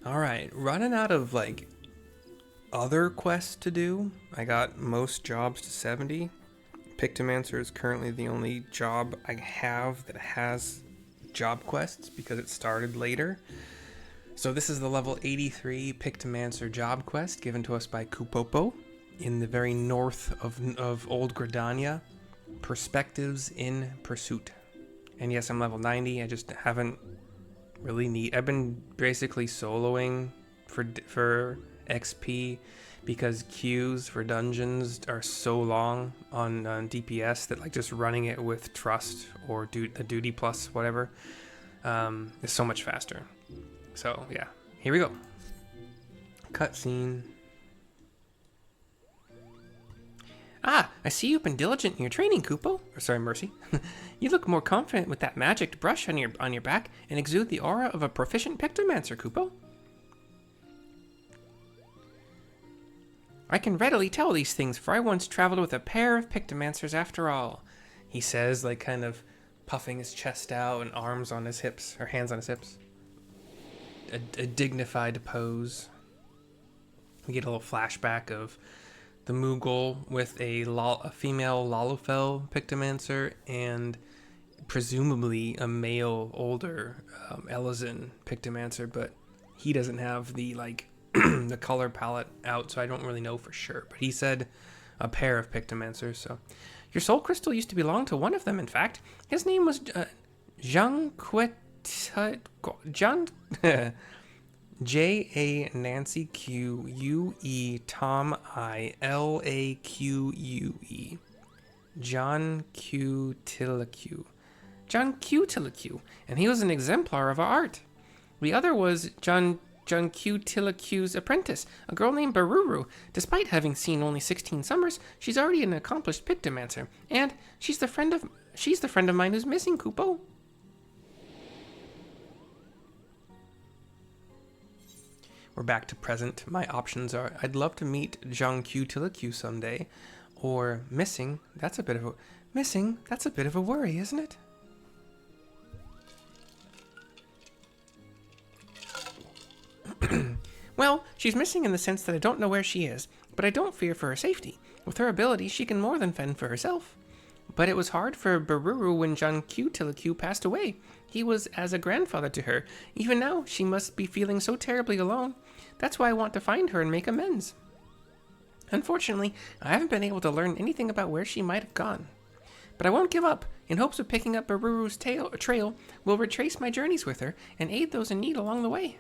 Alright, running out of, like, other quests to do. I got most jobs to 70. Pictomancer is currently the only job I have that has job quests because it started later. So this is the level 83 Pictomancer job quest given to us by Kupopo in the very north of Old Gridania. Perspectives in Pursuit. And yes, I'm level 90. I just haven't really I've been basically soloing for XP because queues for dungeons are so long on DPS that like just running it with Trust or the Duty Plus whatever is so much faster. So yeah, here we go. Cutscene. Ah, I see you've been diligent in your training, Kupo. Or sorry, Mercy. You look more confident with that magic brush on your back and exude the aura of a proficient Pictomancer, Kupo. I can readily tell these things, for I once traveled with a pair of Pictomancers after all. He says, like kind of puffing his chest out and arms on his hips, or hands on his hips. A dignified pose. We get a little flashback of the Moogle with a female Lalufel Pictomancer and presumably a male older Elizin Pictomancer, but he doesn't have the like the color palette out, so I don't really know for sure. But he said a pair of Pictomancers. So your soul crystal used to belong to one of them. In fact, his name was Jean J A Nancy Q U E Tom I L A Q U E. John Q Tillaque. John Q Tillaque, and he was an exemplar of our art. The other was John Q Tillaque's apprentice, a girl named Beruru. Despite having seen only 16 summers, she's already an accomplished Pictomancer, and she's the friend of mine who's missing, Kupo. We're back to present. My options are I'd love to meet Jean Q Tillaque someday, or missing. That's a bit of a worry, isn't it? Well, she's missing in the sense that I don't know where she is, but I don't fear for her safety. With her ability, she can more than fend for herself. But it was hard for Beruru when John Q Tillaque passed away. He was as a grandfather to her. Even now, she must be feeling so terribly alone. That's why I want to find her and make amends. Unfortunately, I haven't been able to learn anything about where she might have gone. But I won't give up. In hopes of picking up Beruru's trail, we'll retrace my journeys with her and aid those in need along the way.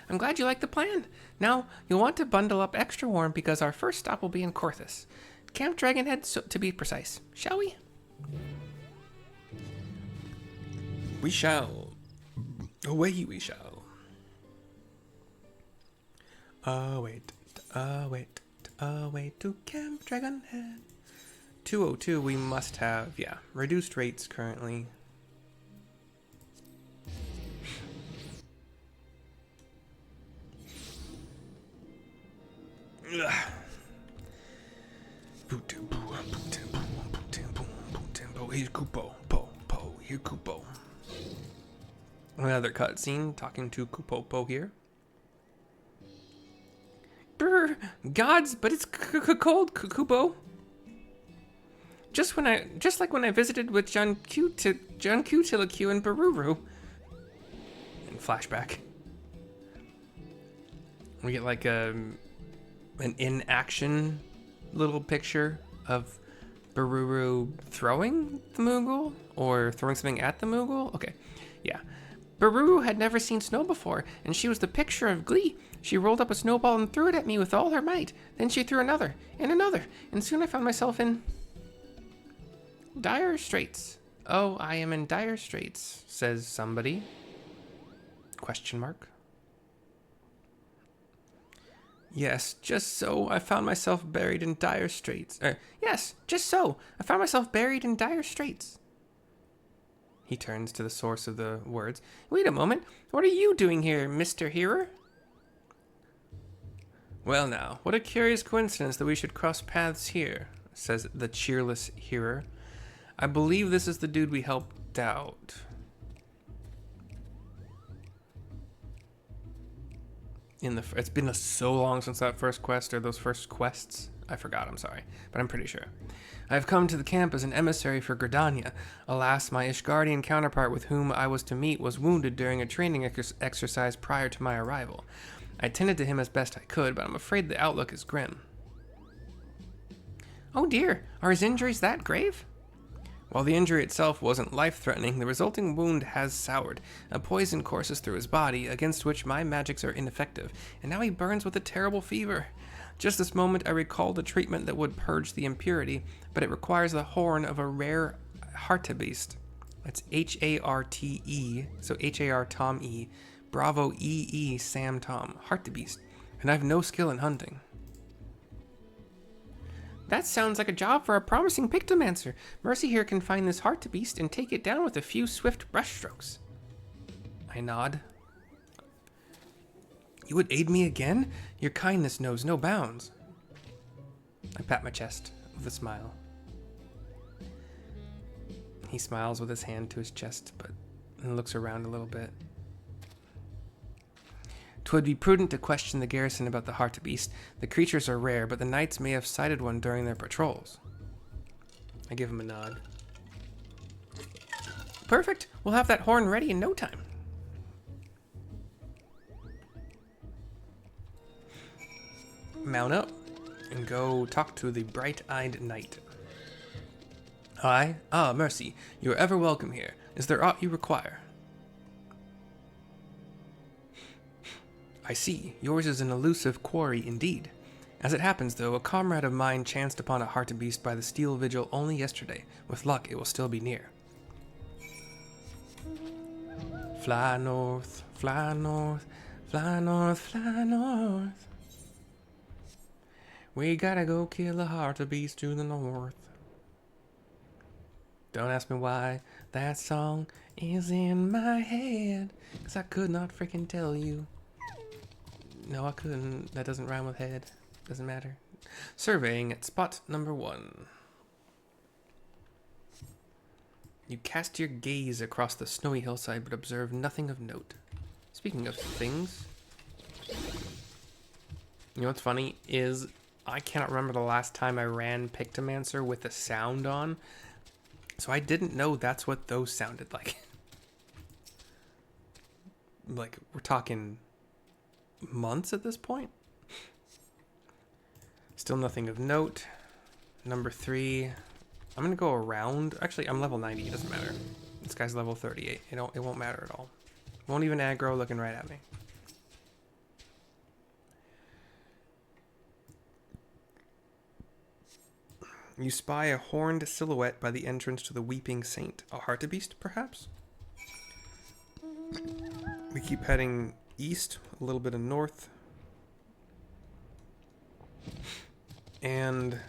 I'm glad you like the plan. Now, you'll want to bundle up extra warm because our first stop will be in Coerthas. Camp Dragonhead, to be precise. Shall we? We shall. Away we shall. Away to Camp Dragonhead. 202 we must have, yeah. Reduced rates currently. Here's Kupo. Here Kupo. Another cutscene talking to Kupopo here. Brr, gods, but it's cold, Kupo. Just like when I visited with John Q Tillaque and Beruru. And flashback. We get like an in-action little picture of Beruru throwing the Moogle or throwing something at the Moogle. Okay, yeah. Beruru had never seen snow before, and she was the picture of glee. She rolled up a snowball and threw it at me with all her might. Then she threw another, and soon I found myself in dire straits. Oh, I am in dire straits, says somebody. Question mark. Yes, just so I found myself buried in dire straits. Yes, just so I found myself buried in dire straits. He turns to the source of the words. Wait a moment. What are you doing here, Mr. Hearer? Well now, what a curious coincidence that we should cross paths here, says the cheerless Hearer. I believe this is the dude we helped out. It's been so long since that first quest, or those first quests. I forgot, I'm sorry, but I'm pretty sure. I have come to the camp as an emissary for Gridania. Alas, my Ishgardian counterpart with whom I was to meet was wounded during a training exercise prior to my arrival. I tended to him as best I could, but I'm afraid the outlook is grim. Oh dear, are his injuries that grave? While the injury itself wasn't life-threatening, the resulting wound has soured. A poison courses through his body, against which my magics are ineffective, and now he burns with a terrible fever. Just this moment, I recall the treatment that would purge the impurity, but it requires the horn of a rare hartebeest. That's H-A-R-T-E, so H-A-R Tom E, Bravo E-E Sam Tom, hartebeest, and I have no skill in hunting. That sounds like a job for a promising Pictomancer. Mercy here can find this hartebeest and take it down with a few swift brushstrokes. I nod. You would aid me again? Your kindness knows no bounds. I pat my chest with a smile. He smiles with his hand to his chest, but looks around a little bit. 'Twould be prudent to question the garrison about the hartebeest. The creatures are rare, but the knights may have sighted one during their patrols. I give him a nod. Perfect. We'll have that horn ready in no time. Mount up and go talk to the bright-eyed knight. Aye? Ah, Mercy. You are ever welcome here. Is there aught you require? I see. Yours is an elusive quarry indeed. As it happens, though, a comrade of mine chanced upon a hartebeest by the steel vigil only yesterday. With luck, it will still be near. Fly north, fly north, fly north, fly north. We gotta go kill a hartebeest to the north. Don't ask me why that song is in my head, 'cause I could not freaking tell you. No, I couldn't. That doesn't rhyme with head. Doesn't matter. Surveying at spot number 1. You cast your gaze across the snowy hillside, but observe nothing of note. Speaking of things, you know what's funny is I cannot remember the last time I ran Pictomancer with the sound on, so I didn't know that's what those sounded like. Like, we're talking months at this point. Still nothing of note. Number 3. I'm gonna go around. Actually, I'm level 90. It doesn't matter. This guy's level 38. It won't matter at all. Won't even aggro looking right at me. You spy a horned silhouette by the entrance to the Weeping Saint. A hartebeest, perhaps? We keep heading east, a little bit of north. And...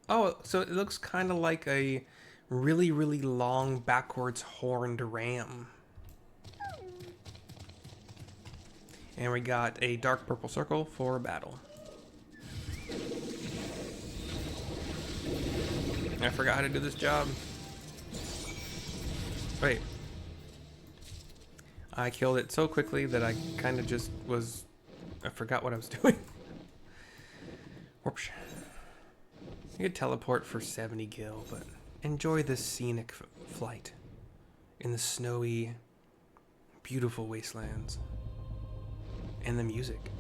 Oh, so it looks kind of like a really, really long backwards horned ram. And we got a dark purple circle for battle. I forgot how to do this job. Wait. I killed it so quickly that I kind of just was... I forgot what I was doing. Whoops. You could teleport for 70 gil, but enjoy this scenic flight in the snowy, beautiful wastelands. And the music.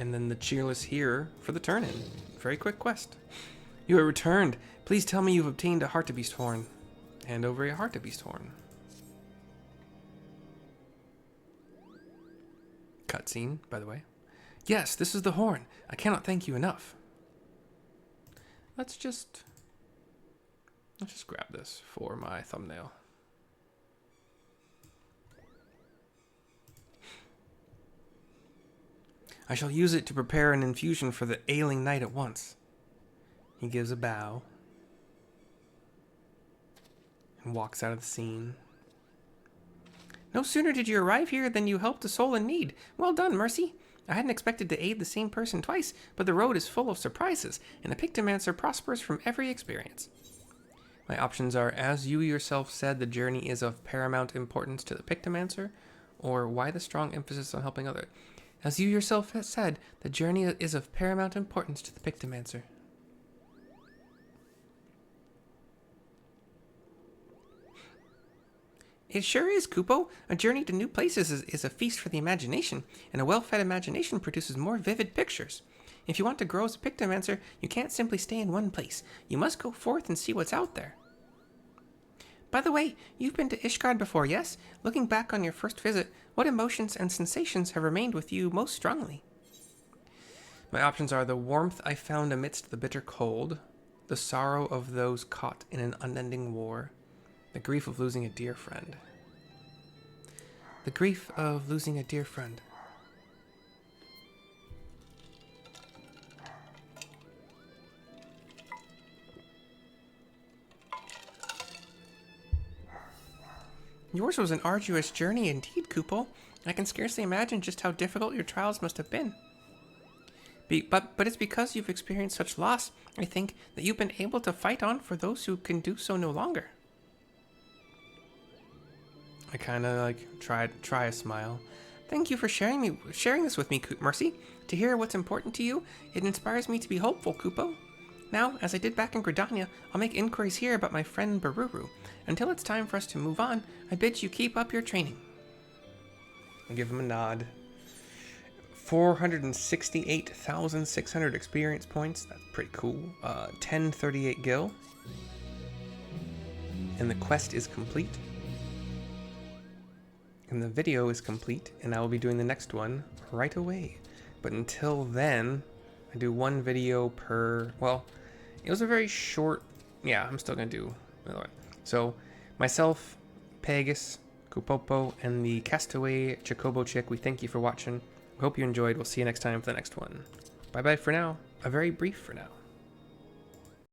And then the cheerless here for the turn-in. Very quick quest. You have returned. Please tell me you've obtained a hartebeest horn. Hand over a hartebeest horn. Cutscene, by the way. Yes, this is the horn. I cannot thank you enough. Let's just grab this for my thumbnail. I shall use it to prepare an infusion for the ailing knight at once. He gives a bow and walks out of the scene. No sooner did you arrive here than you helped a soul in need. Well done, Mercy. I hadn't expected to aid the same person twice, but the road is full of surprises, and a Pictomancer prospers from every experience. My options are, as you yourself said, the journey is of paramount importance to the Pictomancer, or why the strong emphasis on helping others. As you yourself said, the journey is of paramount importance to the Pictomancer. It sure is, Kupo. A journey to new places is a feast for the imagination, and a well-fed imagination produces more vivid pictures. If you want to grow as a Pictomancer, you can't simply stay in one place. You must go forth and see what's out there. By the way, you've been to Ishgard before, yes? Looking back on your first visit, what emotions and sensations have remained with you most strongly? My options are the warmth I found amidst the bitter cold, the sorrow of those caught in an unending war, the grief of losing a dear friend. The grief of losing a dear friend. Yours was an arduous journey indeed, Kupo. I can scarcely imagine just how difficult your trials must have been. But it's because you've experienced such loss, I think, that you've been able to fight on for those who can do so no longer. I kind of try a smile. Thank you for sharing this with me, Mercy. To hear what's important to you, it inspires me to be hopeful, Kupo. Now, as I did back in Gridania, I'll make inquiries here about my friend Beruru. Until it's time for us to move on, I bid you keep up your training. I'll give him a nod. 468,600 experience points. That's pretty cool. 1038 gil. And the quest is complete. And the video is complete, and I will be doing the next one right away. But until then, I do one video per, well, it was a very short, yeah, I'm still going to do another one. So, myself, Pegasus, Kupopo, and the Castaway Chocobo Chick, we thank you for watching. We hope you enjoyed. We'll see you next time for the next one. Bye-bye for now. A very brief for now.